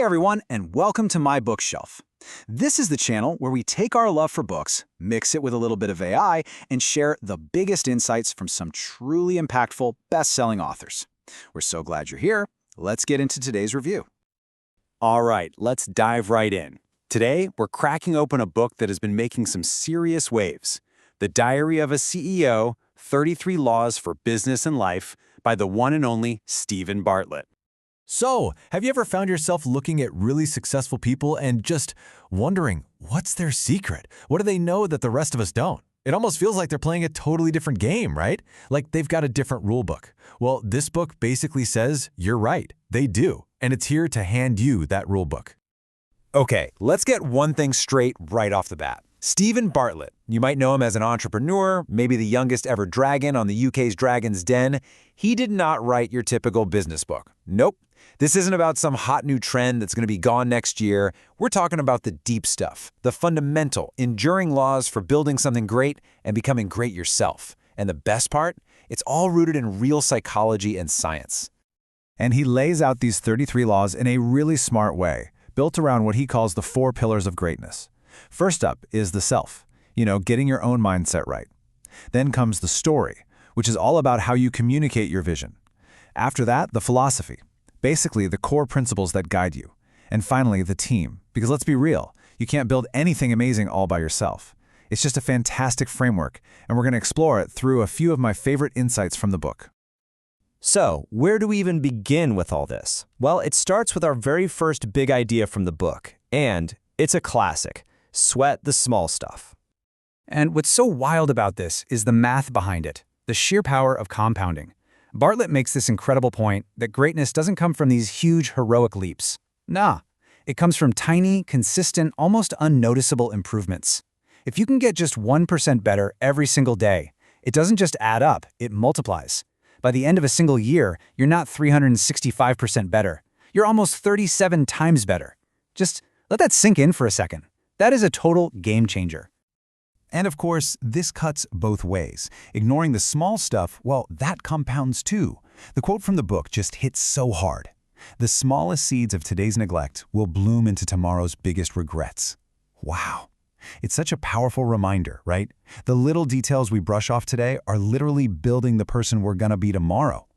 Hey everyone, and welcome to my bookshelf. This is the channel where we take our love for books, mix it with a little bit of AI, and share the biggest insights from some truly impactful, best-selling authors. We're so glad you're here. Let's get into today's review. All right, let's dive right in. Today, we're cracking open a book that has been making some serious waves. The Diary of a CEO, 33 Laws for Business and Life by the one and only Steven Bartlett. So, have you ever found yourself looking at really successful people and just wondering, what's their secret? What do they know that the rest of us don't? It almost feels like they're playing a totally different game, right? Like they've got a different rule book. Well, this book basically says, you're right, they do, and it's here to hand you that rule book. Okay, let's get one thing straight right off the bat. Steven Bartlett, you might know him as an entrepreneur, maybe the youngest ever dragon on the UK's Dragon's Den. He did not write your typical business book. Nope. This isn't about some hot new trend that's going to be gone next year. We're talking about the deep stuff, the fundamental, enduring laws for building something great and becoming great yourself. And the best part? It's all rooted in real psychology and science. And he lays out these 33 laws in a really smart way, built around what he calls the 4 pillars of greatness. First up is the self, getting your own mindset right. Then comes the story, which is all about how you communicate your vision. After that, the philosophy. Basically, the core principles that guide you. And finally, the team. Because let's be real, you can't build anything amazing all by yourself. It's just a fantastic framework, and we're going to explore it through a few of my favorite insights from the book. So, where do we even begin with all this? Well, it starts with our very first big idea from the book, and it's a classic. Sweat the small stuff. And what's so wild about this is the math behind it, the sheer power of compounding. Bartlett makes this incredible point that greatness doesn't come from these huge heroic leaps. Nah, it comes from tiny, consistent, almost unnoticeable improvements. If you can get just 1% better every single day, it doesn't just add up, it multiplies. By the end of a single year, you're not 365% better. You're almost 37 times better. Just let that sink in for a second. That is a total game changer. And of course, this cuts both ways. Ignoring the small stuff, well, that compounds too. The quote from the book just hits so hard. The smallest seeds of today's neglect will bloom into tomorrow's biggest regrets. Wow. It's such a powerful reminder, right? The little details we brush off today are literally building the person we're gonna be tomorrow.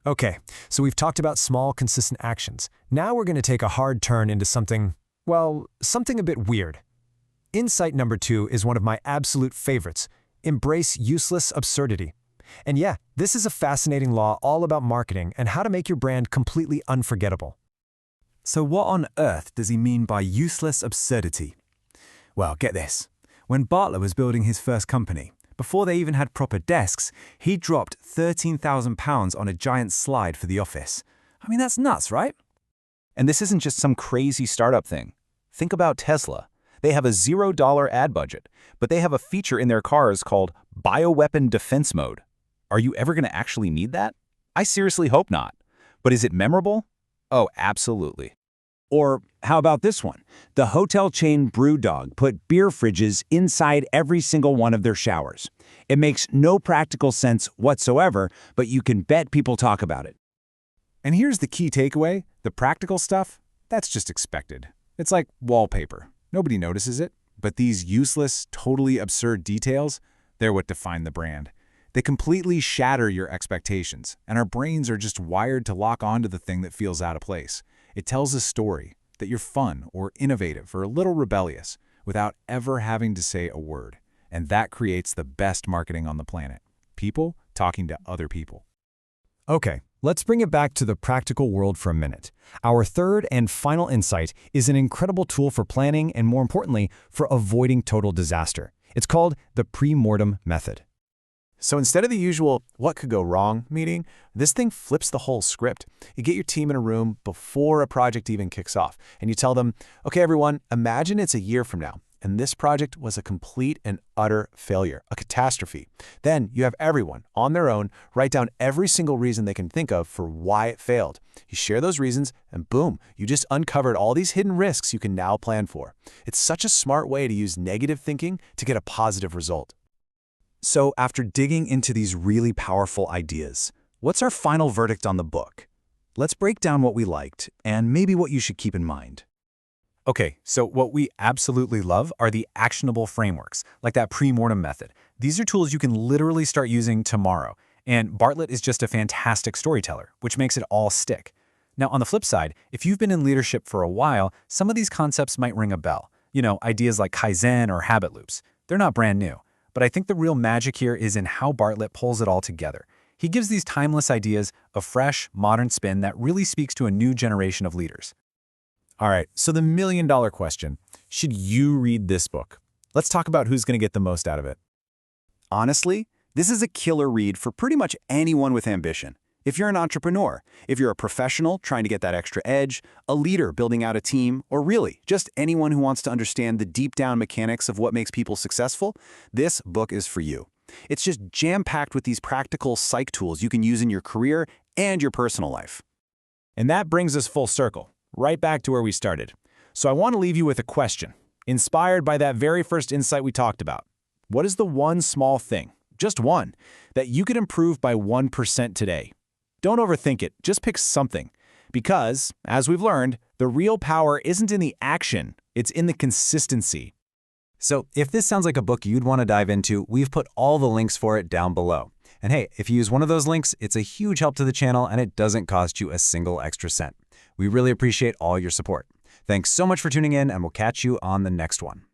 Okay, so we've talked about small, consistent actions. Now we're going to take a hard turn into something a bit weird. Insight number 2 is one of my absolute favorites. Embrace useless absurdity. And yeah, this is a fascinating law all about marketing and how to make your brand completely unforgettable. So what on earth does he mean by useless absurdity? Well, get this. When Bartlett was building his first company, before they even had proper desks, he dropped £13,000 on a giant slide for the office. I mean, that's nuts, right? And this isn't just some crazy startup thing. Think about Tesla. They have a $0 ad budget, but they have a feature in their cars called bioweapon defense mode. Are you ever going to actually need that? I seriously hope not. But is it memorable? Oh, absolutely. Or how about this one? The hotel chain BrewDog put beer fridges inside every single one of their showers. It makes no practical sense whatsoever, but you can bet people talk about it. And here's the key takeaway. The practical stuff, that's just expected. It's like wallpaper. Nobody notices it, but these useless, totally absurd details, they're what define the brand. They completely shatter your expectations, and our brains are just wired to lock onto the thing that feels out of place. It tells a story that you're fun or innovative or a little rebellious without ever having to say a word. And that creates the best marketing on the planet. People talking to other people. Okay, let's bring it back to the practical world for a minute. Our third and final insight is an incredible tool for planning and, more importantly, for avoiding total disaster. It's called the pre-mortem method. So instead of the usual what could go wrong meeting, this thing flips the whole script. You get your team in a room before a project even kicks off, and you tell them, okay, everyone, imagine it's a year from now, and this project was a complete and utter failure, a catastrophe. Then you have everyone, on their own, write down every single reason they can think of for why it failed. You share those reasons, and boom, you just uncovered all these hidden risks you can now plan for. It's such a smart way to use negative thinking to get a positive result. So after digging into these really powerful ideas, what's our final verdict on the book? Let's break down what we liked and maybe what you should keep in mind. Okay, so what we absolutely love are the actionable frameworks, like that pre-mortem method. These are tools you can literally start using tomorrow. And Bartlett is just a fantastic storyteller, which makes it all stick. Now, on the flip side, if you've been in leadership for a while, some of these concepts might ring a bell. You know, ideas like Kaizen or habit loops. They're not brand new. But I think the real magic here is in how Bartlett pulls it all together. He gives these timeless ideas a fresh, modern spin that really speaks to a new generation of leaders. All right, so the million-dollar question, should you read this book? Let's talk about who's going to get the most out of it. Honestly, this is a killer read for pretty much anyone with ambition. If you're an entrepreneur, if you're a professional trying to get that extra edge, a leader building out a team, or really, just anyone who wants to understand the deep-down mechanics of what makes people successful, this book is for you. It's just jam-packed with these practical psych tools you can use in your career and your personal life. And that brings us full circle, right back to where we started. So I want to leave you with a question, inspired by that very first insight we talked about. What is the one small thing, just one, that you could improve by 1% today? Don't overthink it, just pick something. Because, as we've learned, the real power isn't in the action, it's in the consistency. So if this sounds like a book you'd want to dive into, we've put all the links for it down below. And hey, if you use one of those links, it's a huge help to the channel and it doesn't cost you a single extra cent. We really appreciate all your support. Thanks so much for tuning in, and we'll catch you on the next one.